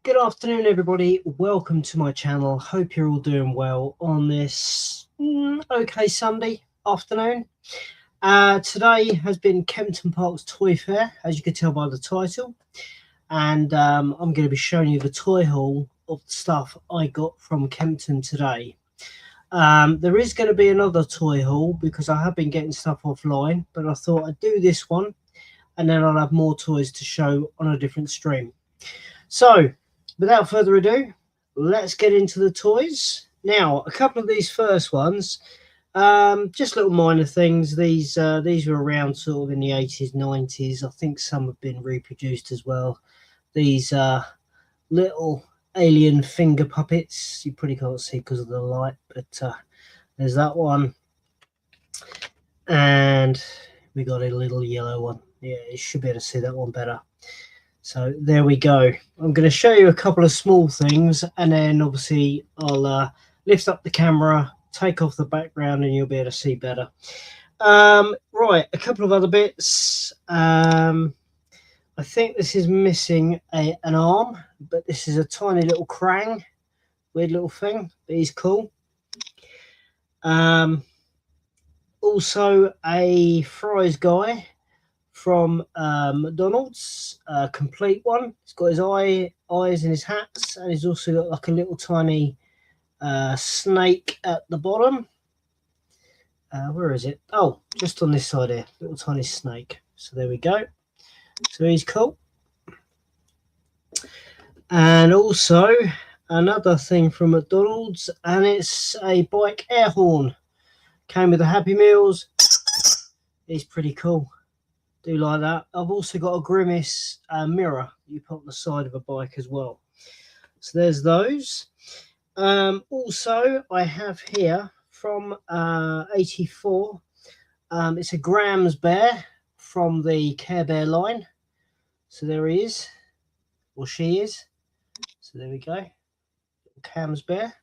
Good afternoon, everybody. Welcome to my channel. Hope you're all doing well on this okay Sunday afternoon. Today has been Kempton Park's Toy Fair, as you can tell by the title, and I'm going to be showing you the toy haul of the stuff I got from Kempton today. There is going to be another toy haul because I have been getting stuff offline, but I thought I'd do this one and then I'll have more toys to show on a different stream. So without further ado, let's get into the toys. Now, a couple of these first ones, just little minor things. These were around sort of in the 80s, 90s. I think some have been reproduced as well. These little alien finger puppets. You probably can't see because of the light, but there's that one. And we got a little yellow one. Yeah, you should be able to see that one better. So there we go. I'm going to show you a couple of small things, and then obviously I'll lift up the camera, take off the background, and you'll be able to see better. Right, a couple of other bits. I think this is missing an arm, but this is a tiny little Krang. Weird little thing, but he's cool. Also a Fries guy from McDonald's, complete one. He's got his eyes in his hats, and he's also got like a little tiny snake at the bottom. Where is it? Oh, just on this side here, little tiny snake. So there we go. So he's cool. And also another thing from McDonald's, and it's a bike air horn. Came with the Happy Meals. He's pretty cool. Do like that. I've also got a Grimace mirror you put on the side of a bike as well. So there's those. Also, I have here from 84. It's a Grams bear from the Care Bear line. So there he is, or she is. So there we go. Cam's bear.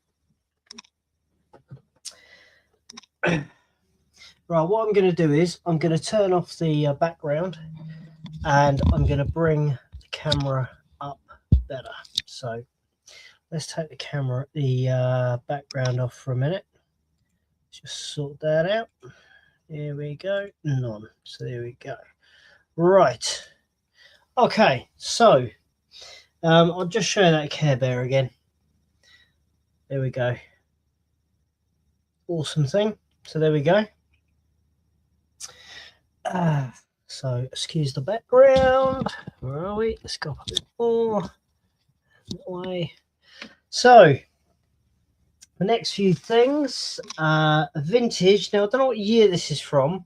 Right, what I'm going to do is I'm going to turn off the background, and I'm going to bring the camera up better. So let's take the background off for a minute. Just sort that out. There we go. None. So there we go. Right. Okay. So I'll just show you that Care Bear again. There we go. Awesome thing. So there we go. So excuse the background. Where are we? Let's go up a bit more. That way. So the next few things, vintage. Now I don't know what year this is from,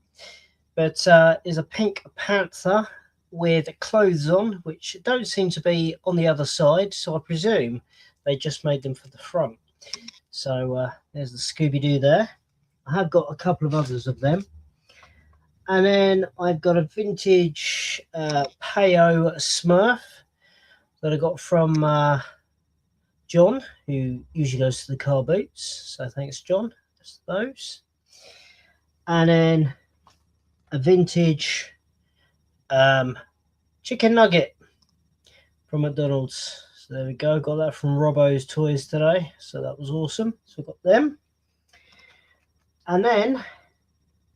but is a pink panther with clothes on, which don't seem to be on the other side. So I presume they just made them for the front. So there's the Scooby-Doo there. I have got a couple of others of them. And then I've got a vintage Payo Smurf that I got from John, who usually goes to the car boots. So thanks, John. That's those. And then a vintage chicken nugget from McDonald's. So there we go. Got that from Robbo's Toys today. So that was awesome. So I got them. And then,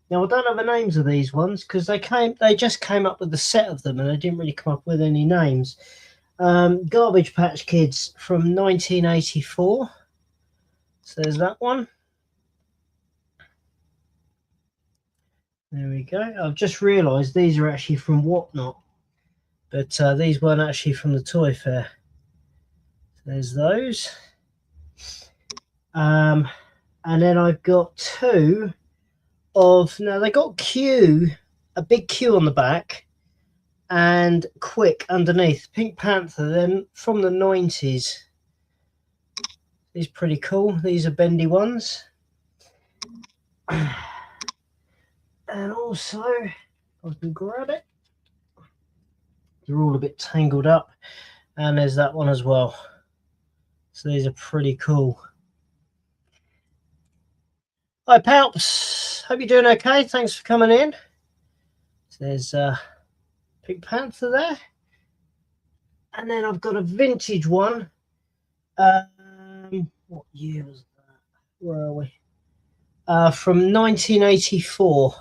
now I don't have the names of these ones because they just came up with the set of them, and they didn't really come up with any names. Garbage Patch Kids from 1984. So there's that one. There we go. I've just realised these are actually from Whatnot, but these weren't actually from the Toy Fair. So there's those. And then I've got two of, now they got Q, a big Q on the back, and Quick underneath. Pink Panther, then from the 90s. These are pretty cool. These are bendy ones. And also, I can grab it. They're all a bit tangled up. And there's that one as well. So these are pretty cool. Hi, Palps. Hope you're doing okay. Thanks for coming in. So there's Pink Panther there. And then I've got a vintage one. What year was that? Where are we? From 1984.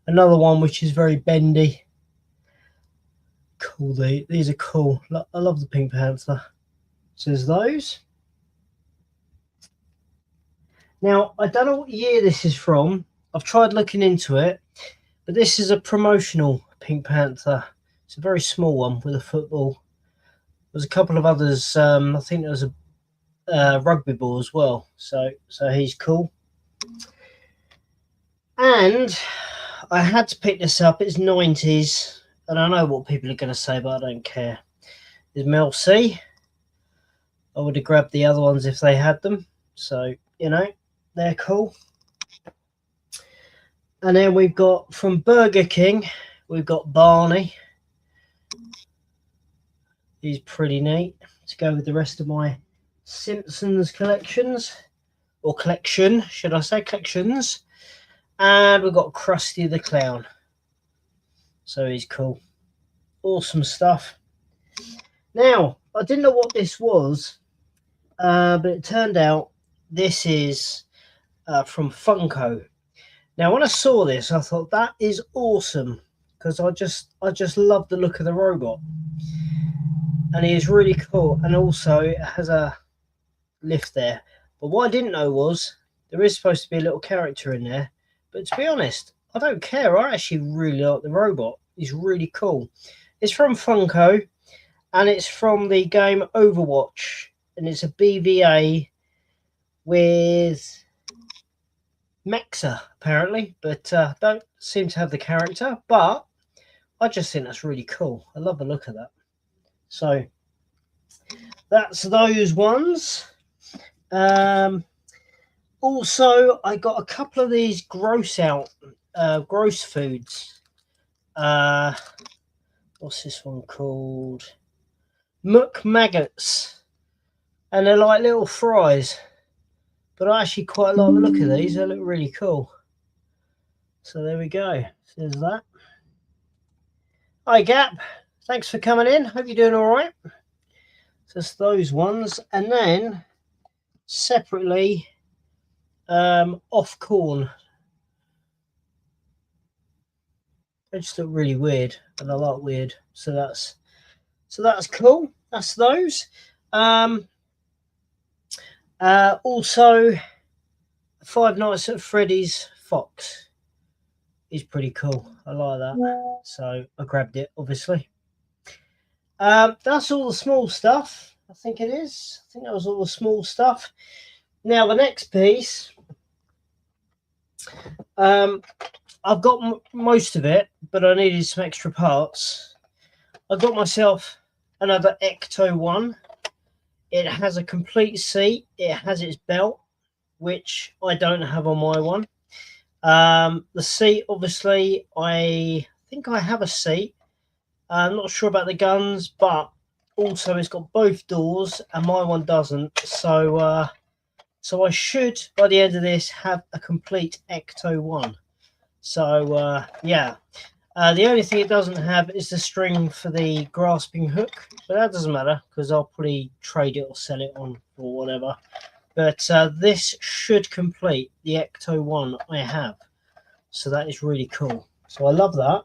Another one which is very bendy. Cool. These are cool. I love the Pink Panther. So there's those. Now, I don't know what year this is from. I've tried looking into it, but this is a promotional Pink Panther. It's a very small one with a football. There's a couple of others. I think there was a rugby ball as well. So he's cool. And I had to pick this up. It's 90s, and I know what people are going to say, but I don't care. There's Mel C. I would have grabbed the other ones if they had them. So, you know, they're cool. And then we've got from Burger King, we've got Barney. He's pretty neat to go with the rest of my Simpsons collections, or collection, should I say, collections. And we've got Krusty the Clown. So he's cool. Awesome stuff. Now, I didn't know what this was, but it turned out this is from Funko. Now, when I saw this, I thought that is awesome because I just love the look of the robot, and he is really cool. And also, it has a lift there. But what I didn't know was there is supposed to be a little character in there. But to be honest, I don't care. I actually really like the robot. He's really cool. It's from Funko, and it's from the game Overwatch, and it's a BVA with Mexa apparently, but don't seem to have the character. But I just think that's really cool. I love the look of that. So that's those ones. Also, I got a couple of these gross foods. What's this one called? Muck Maggots, and they're like little fries. But I actually quite like the look of these. They look really cool. So there we go. So there's that. Hi Gap, thanks for coming in. Hope you're doing all right. So it's those ones, and then separately, off corn. They just look really weird, and I like weird. So that's cool. That's those. Also, Five Nights at Freddy's Fox is pretty cool. I like that. So I grabbed it, obviously. That's all the small stuff. I think it is. I think that was all the small stuff. Now, the next piece, I've got most of it, but I needed some extra parts. I got myself another Ecto one. It has a complete seat. It has its belt, which I don't have on my one. The seat, obviously, I think I have a seat. I'm not sure about the guns, but also it's got both doors, and my one doesn't. So I should, by the end of this, have a complete Ecto one. So yeah. The only thing it doesn't have is the string for the grasping hook, but that doesn't matter because I'll probably trade it or sell it on or whatever. But this should complete the Ecto one I have. So that is really cool. So I love that.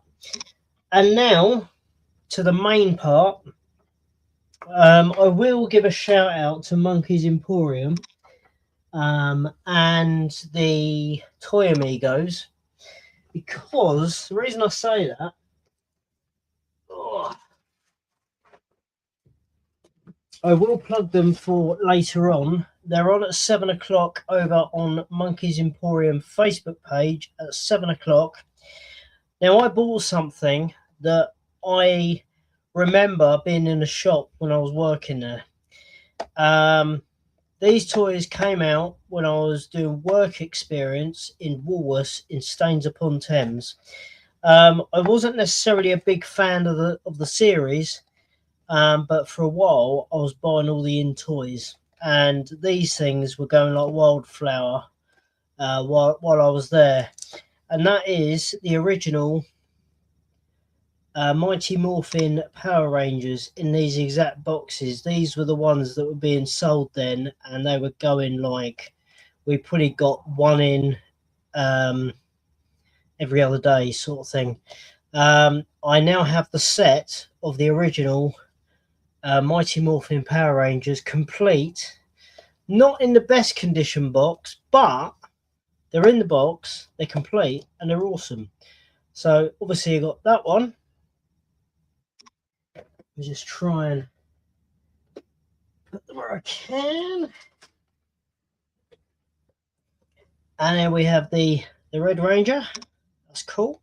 And now to the main part. I will give a shout out to Monkey's Emporium and the Toy Amigos, because the reason I say that, I will plug them for later on. They're on at 7 o'clock over on Monkey's Emporium Facebook page at 7 o'clock. Now, I bought something that I remember being in the shop when I was working there. These toys came out when I was doing work experience in Woolworths in Staines upon Thames. I wasn't necessarily a big fan of the series, but for a while I was buying all the toys, and these things were going like wildflower while I was there. And that is the original Mighty Morphin Power Rangers in these exact boxes. These were the ones that were being sold then, and they were going like, we probably got one in every other day sort of thing. I now have the set of the original Mighty Morphin Power Rangers complete, not in the best condition box, but they're in the box, they're complete, and they're awesome. So obviously you got that one. Let me just try and put them where I can. And then we have the Red Ranger. That's cool.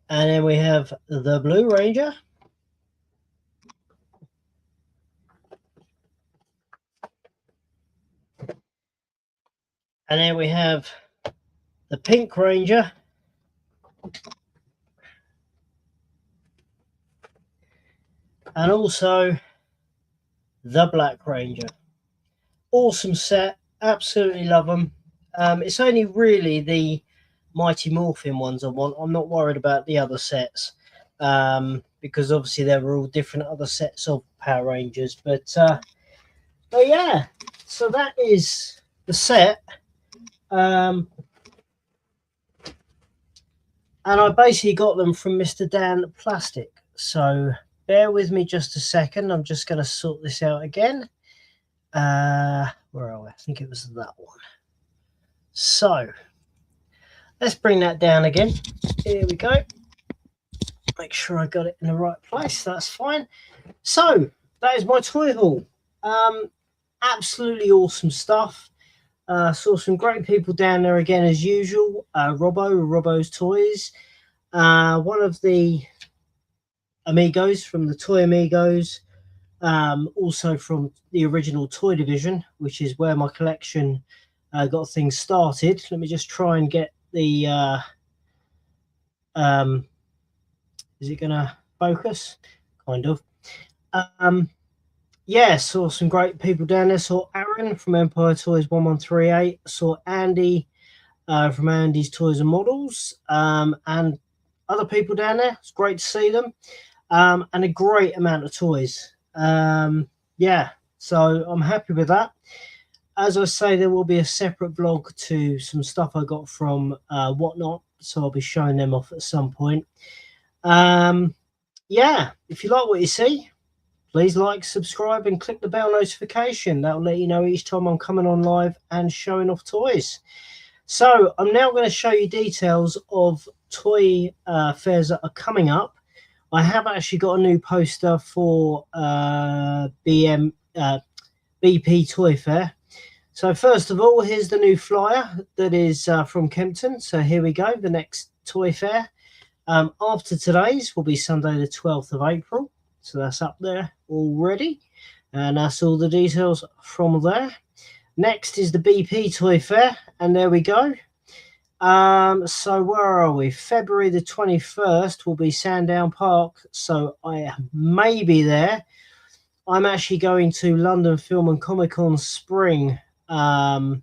And then we have the Blue Ranger. And then we have the Pink Ranger. And also the Black Ranger. Awesome set. Absolutely love them. It's only really the Mighty Morphin ones I want. I'm not worried about the other sets. Because obviously there were all different other sets of Power Rangers. But yeah, so that is the set. And I basically got them from Mr. Dan Plastic. So bear with me just a second. I'm just going to sort this out again. Where are we? I think it was that one. So let's bring that down again. Here we go. Make sure I got it in the right place. That's fine. So that is my toy haul. Absolutely awesome stuff. Saw some great people down there again as usual. Robbo's Toys. One of the amigos from the Toy Amigos. Also from the original Toy Division, which is where my collection got things started. Let me just try and get the is it gonna focus? Kind of. Yeah, saw some great people down there. Saw Aaron from Empire Toys 1138. Saw Andy from Andy's Toys and Models, and other people down there. It's great to see them, and a great amount of toys. Yeah, so I'm happy with that. As I say, there will be a separate vlog to some stuff I got from Whatnot, so I'll be showing them off at some point. Yeah, if you like what you see, please like, subscribe, and click the bell notification. That'll let you know each time I'm coming on live and showing off toys. So I'm now going to show you details of toy fairs that are coming up. I have actually got a new poster for BP Toy Fair. So first of all, here's the new flyer that is from Kempton. So here we go, the next toy fair. After today's will be Sunday the 12th of April. So that's up there already. And that's all the details from there. Next is the BP Toy Fair. And there we go. So where are we? February the 21st will be Sandown Park. So I may be there. I'm actually going to London Film and Comic Con Spring the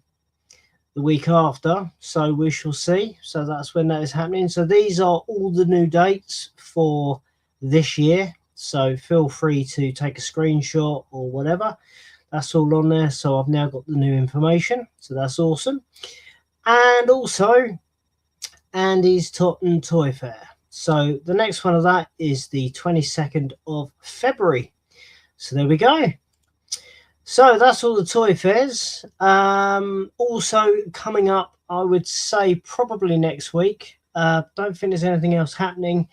week after, so we shall see. So that's when that is happening. So these are all the new dates for this year, so feel free to take a screenshot or whatever. That's all on there. So I've now got the new information, so that's awesome. And also Andy's Totten Toy Fair. So the next one of that is the 22nd of February. So there we go. So that's all the toy fairs. Also coming up, I would say probably next week. Don't think there's anything else happening.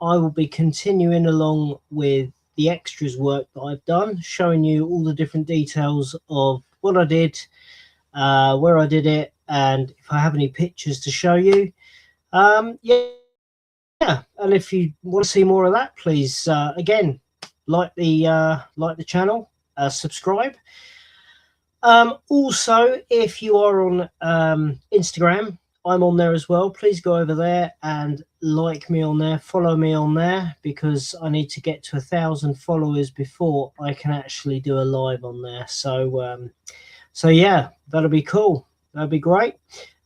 I will be continuing along with the extras work that I've done, showing you all the different details of what I did, where I did it, and if I have any pictures to show you. Yeah, and if you want to see more of that, please again like the channel. Subscribe. Also, if you are on Instagram, I'm on there as well. Please go over there and like me on there, follow me on there, because I need to get to 1,000 followers before I can actually do a live on there. So so yeah, that'll be cool. That'll be great.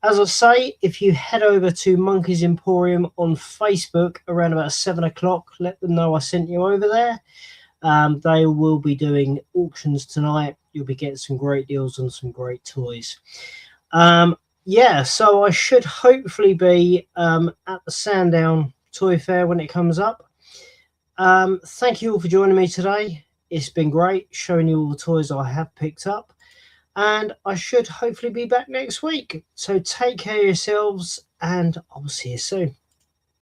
As I say, if you head over to Monkeys Emporium on Facebook around about 7 o'clock, let them know I sent you over there. They will be doing auctions tonight. You'll be getting some great deals on some great toys. Yeah, so I should hopefully be at the Sandown Toy Fair when it comes up. Thank you all for joining me today. It's been great showing you all the toys I have picked up, and I should hopefully be back next week. So take care of yourselves, and I'll see you soon.